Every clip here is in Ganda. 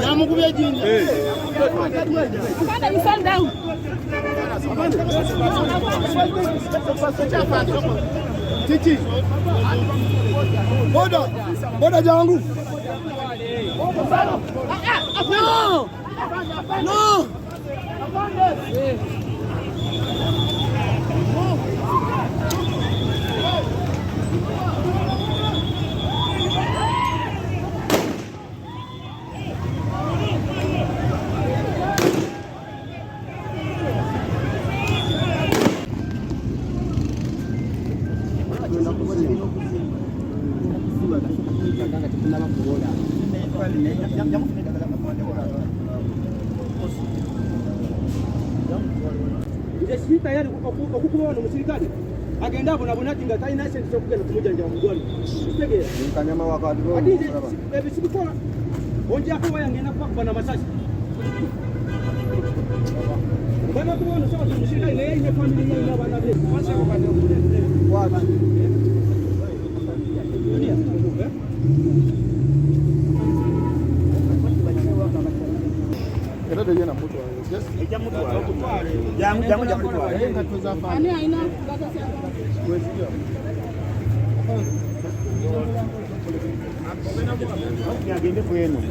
Yamukubye jini. Afande msanda huu. Titi. Boda jangu. No. No. Esi tayari okukubaona musirikale agenda abo nabo natinga talina sente zokugenda kumujjanjaba mugwali kitegeera Kanyama wakati ati ebisibikola onjako bayangenda kubakuba n'amasasi bana kubaona sawa musirikale naye alina famire ye n'abaana be era de yana mtu wao. Yes. ejja mtu wao. Jamu wao. Ani aina Mwezi hiyo. Agende kwenu.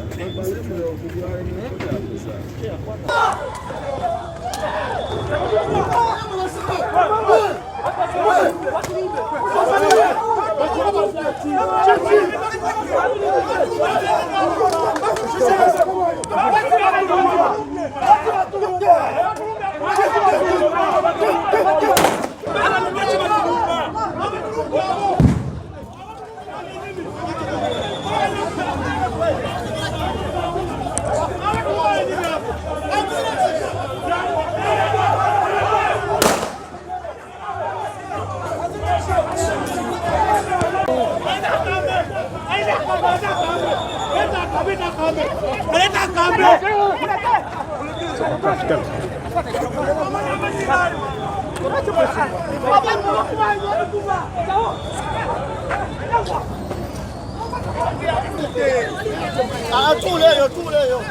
Tuleyo.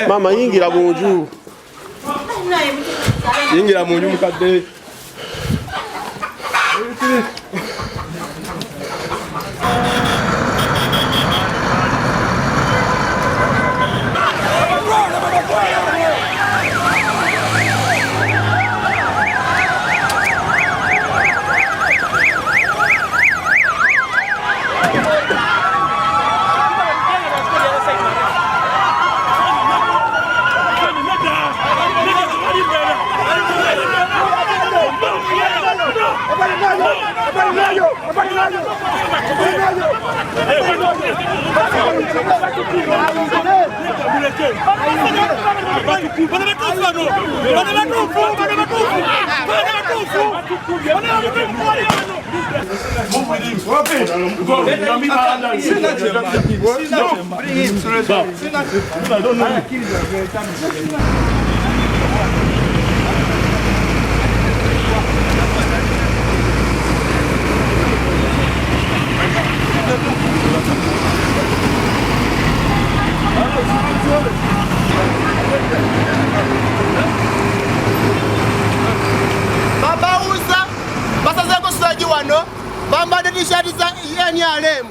Mama yingira munju. Yingira munju mukadde. Babauza basazeko sitaji wano bambadde t-shirt za NRM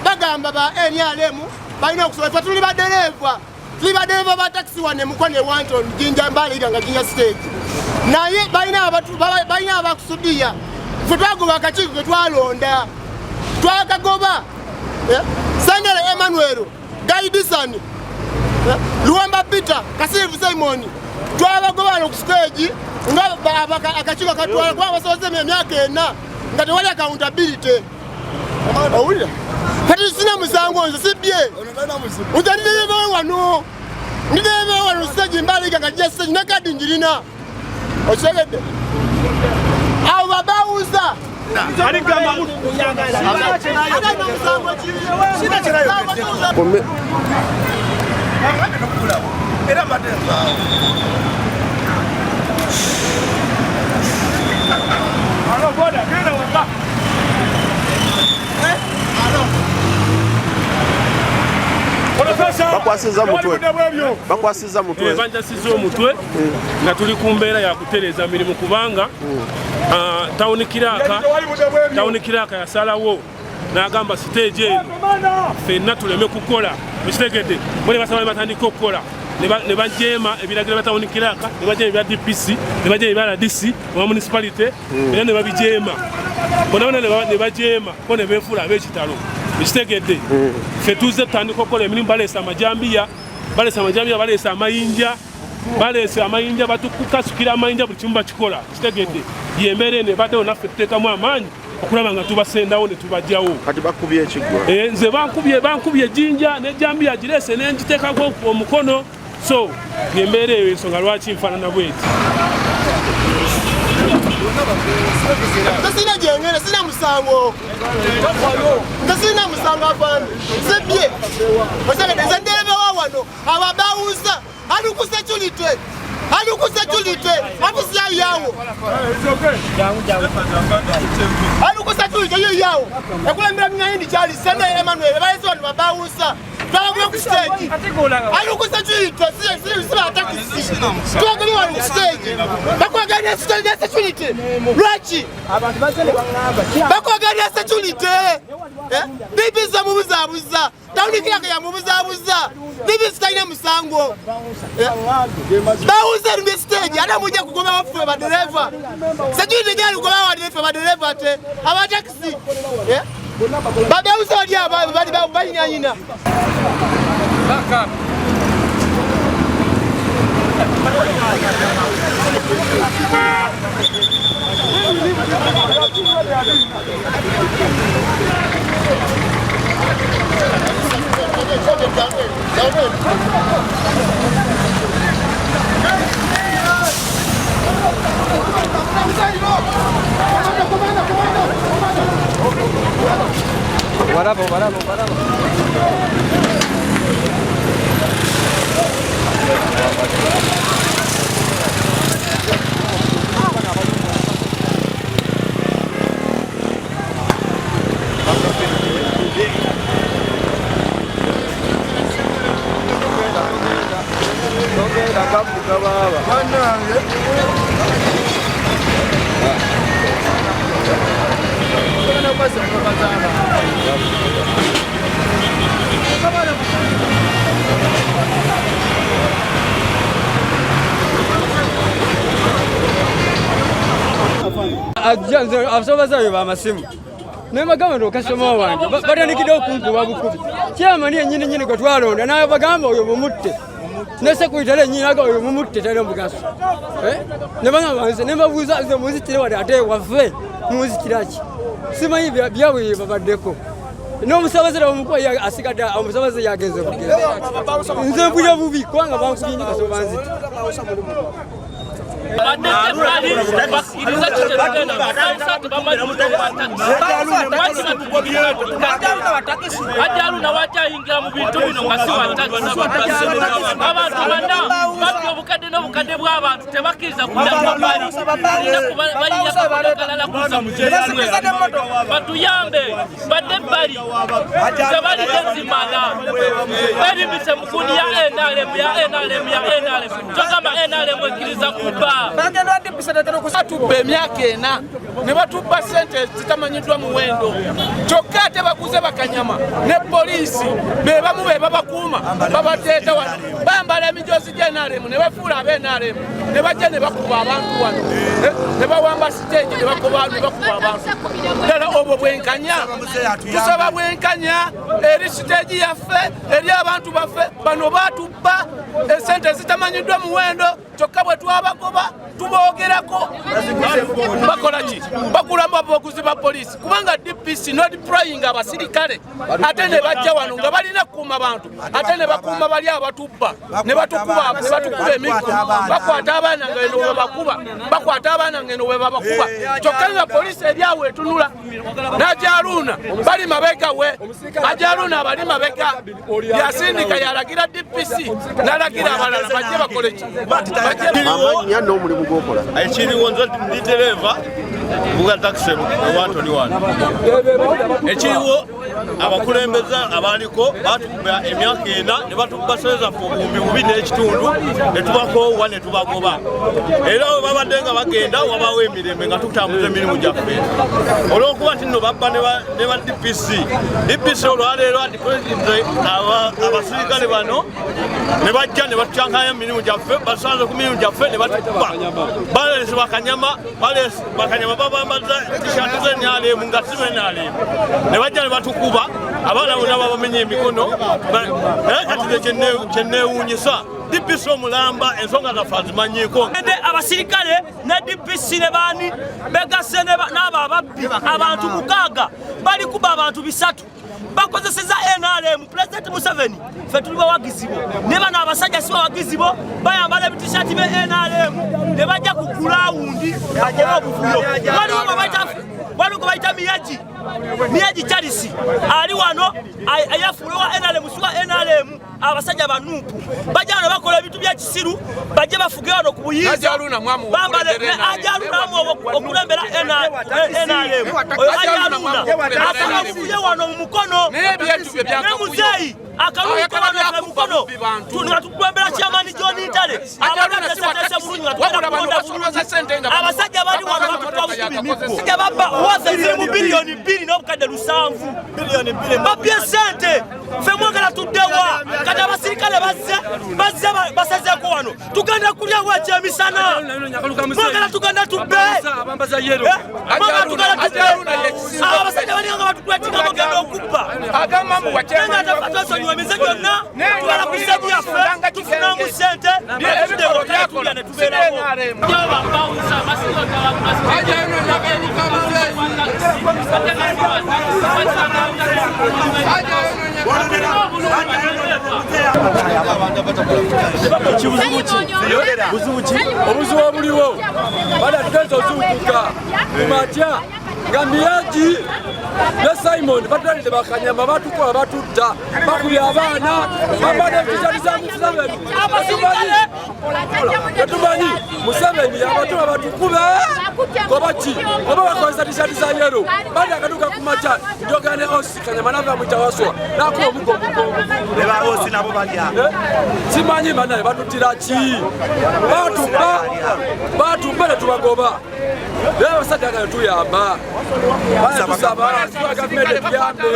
bagamba ba NRM balina okusobola tuli badereva ba taxi wane mukwane wanton jinja mbali nga jinja stage naye balina abakusudiya ffe twagoba akakiiko ke twalonda twakagoba Sandale Emmanuel Gaidisani Luwamba Peter Kasifu Simon twabagoba ku stage nga akakiiko katwala kwa basoze emyaka 4 nga tewali accountability. Owulira kati sina musango nze sibye utanidebe wano nidebe wano stage mbali nga stage nakadi njirina okyegedde abo babauza bakwasiza mutwe banjasiza omutwe nga tuli ku mbeera ya kutereza mirimu kubanga tawuni kiraka yasalawo n'agamba stage eno ffenna tuleme kukola ekitegedde bwe basaba batandika okukola ne bajeema ebiragiro bya tawuni kiraka ne bajeema ebya DPC ne bajeema ebya RDC oba municipality era ne babijeema bonabona ne bajeema ko ne beefuula ab'ekitalo ekitegedde ffe tuzze tutandika okukola emirimu baleesa amajambiya baleesa amayinja batukukasukira amayinja buli kimu bakikola kitegedde yembeera eno ebaddewo naffe tuteekamu amaanyi okulaba nga tubasendawo ne tubajjawo kati bakubye ekigwa nze bankubye ejjinja n'ejjambiya gireese n'engiteekako omukono so yembeera eyo ensonga lwaki nfaanana bweti Sina jengene, sina musango. Sina musango afande. Sebye. Osaka ndezendebe wawano. Ababauza. Alukusachulite. Abusia yawo. Alukusachulite yo yawo. Ekulembera mnyindi chali Sandale Emmanuel bayezo ni babauza. Twabwe ku stage. Alukusachulite sila atakisi. Twagali wa ku stage. Bakwaganya security. Lwachi. Abantu bazele bangamba. Bakwaganya security. Bibi za mubuzabuza. Tawuni kiraka ya mubuzabuza. Bibi sitaina musango. Bauza rumbe stage ana mujja kugoba wafu ba driver. Security jali kugoba wa driver te. Aba taxi. Babauza wali aba bali nyanyina. Baka. Paramos. abasobazayo bamasimu nebagamba nti okasoma wange batandikidde okunkuba bukubi kyamani ennyini gwe twalonda nabagamba oyo mumutte ne sekuritale ennyinaga oyo mumutte talina mugaso nebabuuza ze muzikire wati ate waffe muzikiraki simanyi byabwe babaddeko n'omusabazira omukulu asigadde omusabaze yagenze kugeza nze mpulira bubi kubanga bankubye nnyo kasoba nziti Ajaluna wachayingira mu bintu bino nga si abantu bana babyo obukadde n'obukadde bw'abantu tebakkiriza kujja kubbali balina kuza batuyambe badde ebbali tebalidde zimala berimise mukuni ya NRM togamba NRM ekkiriza kubba batubba emyaka ena ne batubba sente zitamanyiddwa muwendo kyokka ate baguze bakanyama ne poliisi bebamu bebabakuuma babateeta wano bambala emijozi gya NRM ne bafuula ab'NRM ne bajja ne bakuba abantu wano ne bawamba siteegi ne bakuba abantu ddala obwo bwenkanya tusaba bwenkanya eri siteegi yaffe eri abantu baffe bano batubba esente zitamanyiddwa muwendo kyokka bwe twabagoba tuboogerako bakola ki bakulamba abaguzi ba poliisi kubanga DPC no deploying abasirikale ate ne bajja wano nga balina kukuuma bantu ate ne bakuuma bali abatubba ne batukuba emikko bakwata abaana ngeno webakuba bakwata abaana ngeno webabakuba kyokka nga poliisi eryawo etunula n'ajaluna bali mabega we ajaluna abali mabega yasindika yalagira DPC n'alagira abalala bajje bakole ki amannya n'omulimu gw'okola ekiriwo nze ndi dereva buga taxi wantoni wano ekiriwo abakulembeze abaliko batukuba emyaka ena ne batukuba sente zaffe obuwumbi bubi n'ekitundu ne tubakoowa ne tubagoba era we babadde nga bagenda wabawo emirembe nga tutambuza emirimu gyaffe olw'okuba nti nno babba ne ba DPC olwaleero andipresidente abasirikale bano ne bajja ne batucankanya emirimu gyaffe basanze ku mirimu gyaffe ne batukuba balese bakanyama babambaza tishati z'NRM nga si NRM ne bajja ne batukuba abaana bonna babamenya emikono ati kyenneewuunyisa DPC omulamba ensonga zaffe azimanyiiko abasirikale ne DPC ne baani begase n'abo ababbi abantu 6 balikuba abantu 3 bakozeseza NRM President Museveni ffe tuli bawagizibo ne bano abasajja si bawagizibo bayambala ebitishati be NRM ne bajja ku kulawundi bajewa obuvuyo waliwo baita Miyaji Charles ali wano ayafuulwa NRM suwa NRM abasajja banuupu bajja wano bakola ebintu bya kisiru bajje bafuge wano ku buyinza bambale ajaluna okulembera NRM akabafuye wano mu mukono ne muzeeyi akaluka wano mu mukono tunatulembera kyamani John Ntale abasajja bali wano bakutwabusibimiko babba wazire mu bilioni 2 n'obukadde 7 babbye sente ffe mwagala tuddewa kati abasirikale basazeeko wano tugenda kulya waaki emisana mwagala tugenda tubbe abasajja balinga nga batutwetingako genda okubba nenga tafatwesonyiwa emize gyonna tugala ku segi yaffe tufunamu sente tulya ne tubeerako obuzibu obuliwo bada tugenza ozuukuka kumatya nga Miyaji ne Simon batulinde bakanyama batukola batutta bakubya abaana bambala ebitishati za Museveni tetumanyi Museveni abatuma batukube kobaki oba bakozesa tishati za yero bali akaduka kumatya njogane osi kanyama nava mwitawaswa nakuba omugo osi nabo balya simanyi banaye batutira ki batubba ne tubagoba naye abasajja nga ne tuyamba batusaba gavumenti etuyambe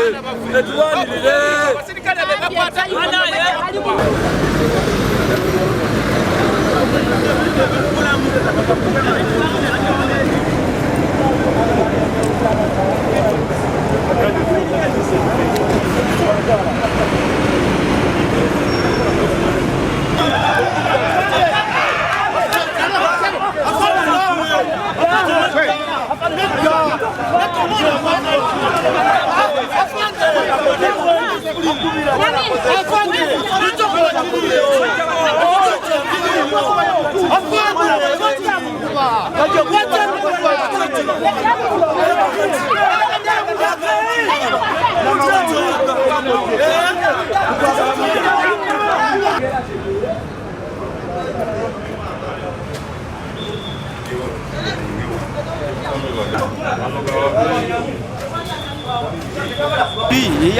etulwanirire.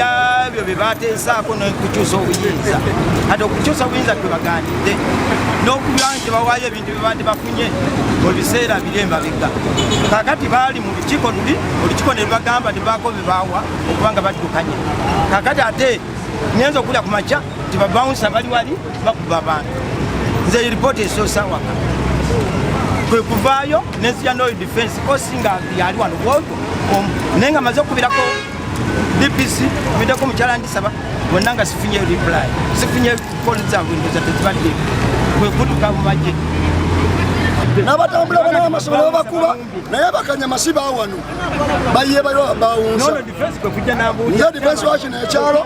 Yabyo bebateesaako n'okukyusa obuyinza ate okukyusa obuyinza twebaganidde n'okubanga tebawaayo ebintu bye bafunye mu biseera biri emabega kakati baali mu lukiiko olukiiko ne lubagamba tebaako bye baawa okubanga baddukanye kakati ate nyenza okulya ku makya tibabawunsa bali wali bakuba abantu nze ripooti esoosawaka kwe kuvaayo nenzija no defense kosinga yali wano bwogo naye nga maze okubirako DPC midako mukyala ndisaba bonna nga sifunye reply sifunye phone zangu ndoza tezibadde kwe kutuka mu majje n'abatambula bana b'amasomero bakuba naye bakanyamasiba wano baye bayo bawunsa no defense kwe kujja nabo nze defense wakino ekyalo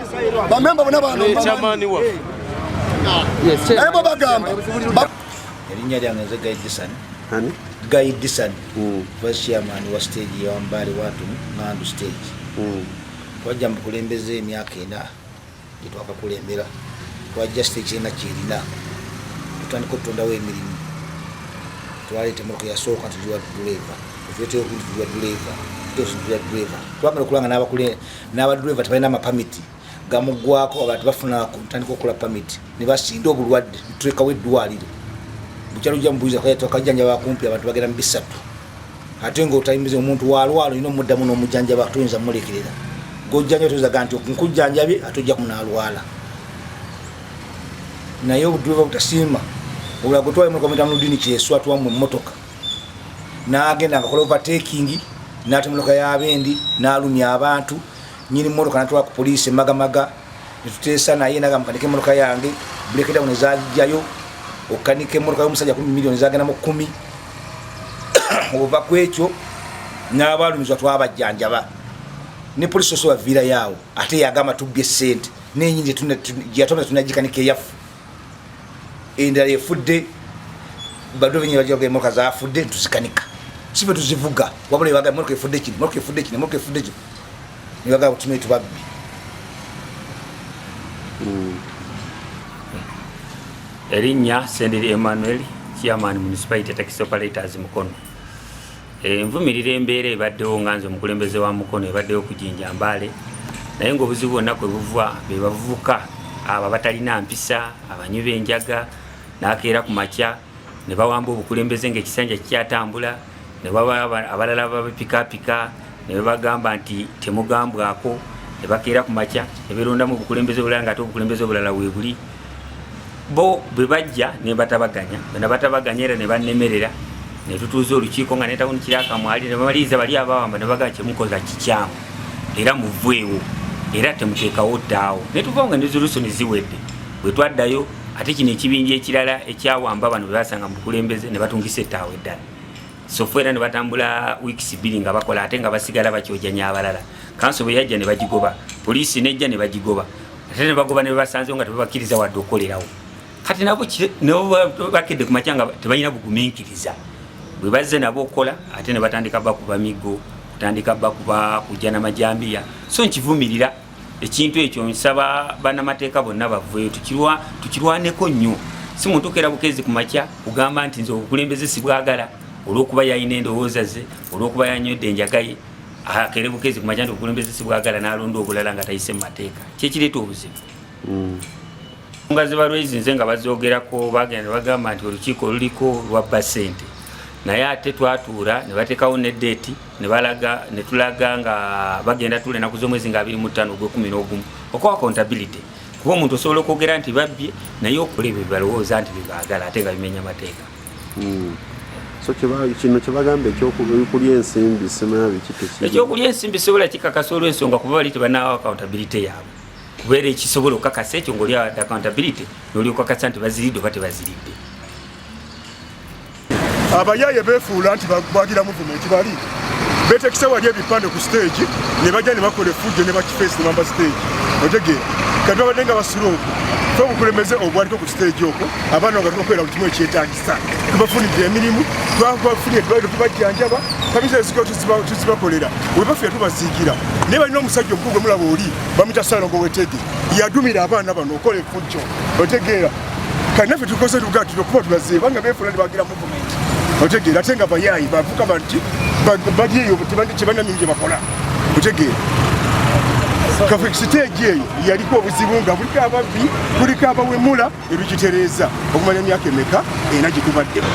bamemba bona bano chamani wa naye bo bagamba erinnya lyange nze Guy Disan vice chairman wa stage ya Mbale watu Ngandu stage twajja mu kulembeze emyaka 4 gyetwakakulembera twajja stage ena kyerina tutandika okutondawo emirimu twaleeta emmotoka yasooka tugiwa driver twagala okulanga n'abadriver tebalina amapamiti gamuggwako abantu bafuna tutandika okukola pamiti ne basinda obulwadde tulekawo eddwaliro bukyalo jja mubuuza twakajjanjaba kumpi abantu bagera mu 3 ate ng'otayimbiza omuntu walwalo olina omuddamu n'omujjanjaba toyinza mulekerera gojjanja tozaga nti nkujjanjabe atojja kunalwala naye obudriver butasiima obula gotwaye mu komita muludini kyeswa tuwamu emmotoka n'agenda ngakola overtaking n'atemuloka y'abendi n'alumya abantu nyini mmotoka natwala ku poliisi emagamaga netuteesa naye naga mukanike emmotoka yange buleketamu nezajjayo okanike emmotoka y'omusajja 10 million zagendamu 10 ova kwekyo n'abalumizwa twabajjanjaba ne polisi osoba vira yawo ate yagamba tubbye sente n'enyingi gyatona tunagikanike yafu endala efudde baddo benye bajoga emmotoka zafudde tuzikanika sibe tuzivuga wabula ebaga emmotoka efudde kino nibaga butume tubabbi Erinnya Senderi Emmanuel chairman municipality taxi operators Mukono envumirira embeera ebaddewo nganze omukulembeze wa Mukono ebaddewo okujinja Mbale naye ng'obuzibu bwonna kwe buva be bavubuka abo batalina mpisa abanywi b'enjaga n'akeera ku makya ne bawamba obukulembeze ng'ekisanja kikyatambula ne baba abalala babipikapika ne bagamba nti temugambwako ne bakeera ku makya ne beerondamu obukulembeze obulala ng'ate obukulembeze obulala weebuli bo bwe bajja ne batabaganya era ne bannemerera ne tutuuza olukiiko nga netawuni kiraka mwali ne bamaliriza bali abawamba ne bagamba kyemukola kikyamu era muvweewo era temuteekawo ddaawo ne tuvawo nga resolution ziwedde bwe twaddayo ate kino ekibinja ekirala ekyawamba bano bwe basanga mu bukulembeze ne batungisa ettaawo eddala software ne batambula weeks 2 nga bakola ate nga basigala bakyojanya abalala kanso bwe yajja ne bagigoba poliisi nejja ne bagigoba ate ne bagoba ne basanzewo nga tebabakkiriza wadde okolerawo kati nabo bakedde ku makyanga tebalina bugumiikiriza bwe bazze nabo okola ate ne batandika bakuba migo kutandika bakuba kujja n'amajambiya so nkivumirira ekintu ekyo nsaba bannamateeka bonna bavweyo tukirwaneko nnyo si muntu okera bukezi ku makya kugamba nti nze obukulembeze si bwagala olw'okuba yalina endowooza ze olw'okuba yanywedde enjagaye akere bukezi ku makya nti obukulembeze si bwagala n'alonda obulala nga tayise mu mateeka kyekireeta obuzibu nga ze balwezi nze nga bazoogerako bagenda bagamba nti olukiiko luliko lwabba ssente naye ate twatuula ne bateekawo ne date ne tulaga nga bagenda tuula ennaku z'omwezi nga 25 ogw'11 okuwa accountability kuba omuntu osobola okwogera nti babbye naye okola ebyo balowooza nti bebaagala ate nga bimenya mateeka. So kino kyebagambe ekyokulya ensimbi simanya biki ekyokulya ensimbi sobola kikakasa olw'ensonga kuba bali tebanaawo accountability yaabwe kubeera ekisobola okukakasa ekyo ng'olya accountability n'oli okukakasa nti baziridde oba tebaziridde. Abayaye beefuula nti bagira movement bali beetekisa wali ebipande ku stage ne bajja ne bakola effujjo ne bakifeesi ne bamba stage otegeera kati babadde nga basula okwo fe obukulembeze obwaliko ku stage okwo abaana nga tubakolera buli kimu ekyetagisa tubafunidde emirimu twabafunye eddwaliro tubajjanjaba kamisa eziko tuzibakolera webafuya tubasiikira naye balina omusajja omukulu gwe mulaba oli bamuyita Salongo Wetege yadumira abaana bano okola effujjo otegeera kati naffe tukoze tugatiro kuba tubazibe banga beefuula ne bagira movement otegeera ate nga bayayi bavuga banti bali eyo tebalina mingi gye bakola otegeera kafe siteegi eyo yaliko obuzibu nga buliko ababbi kuliko abawemula ebikitereeza okumanya emyaka emeka era gye tubaddemu.